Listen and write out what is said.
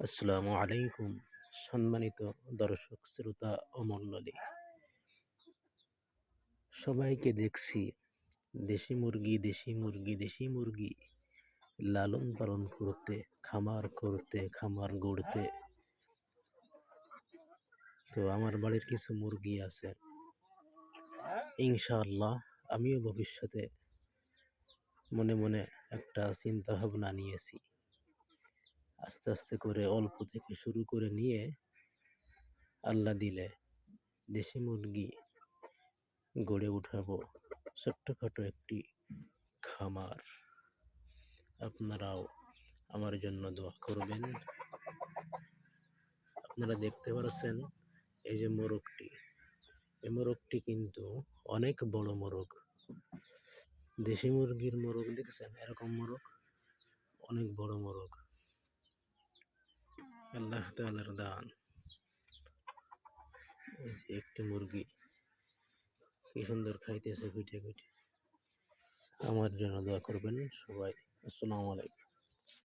আসসালামু আলাইকুম। সম্মানিত দর্শক শ্রোতা ও মণ্ডলী, সবাইকে দেখছি দেশি মুরগি দেশি মুরগি দেশি মুরগি লালন পালন করতে, খামার গড়তে। তো আমার বাড়ির কিছু মুরগি আছে, ইনশাআল্লাহ আমিও ভবিষ্যতে মনে মনে একটা চিন্তা ভাবনা নিয়েছি। আস্তে আস্তে করে অল্প থেকে শুরু করে নিয়ে আল্লাহ দিলে দেশি মুরগি গড়ে উঠাবো ছোট্টখাটো একটি খামার। আপনারাও আমার জন্য দোয়া করবেন। আপনারা দেখতে পাচ্ছেন এই যে মোরগটি, এই মোরগটি কিন্তু অনেক বড় মোরগ। দেশি মুরগির মোরগ দেখছেন? এরকম মোরগ অনেক বড় মোরগ, আল্লাহ তাআলার দান। এই যে একটি মুরগি কি সুন্দর খাইতেছে খুঁটে খুঁটে। আমার জন্য দোয়া করবেন সবাই। আসসালামু আলাইকুম।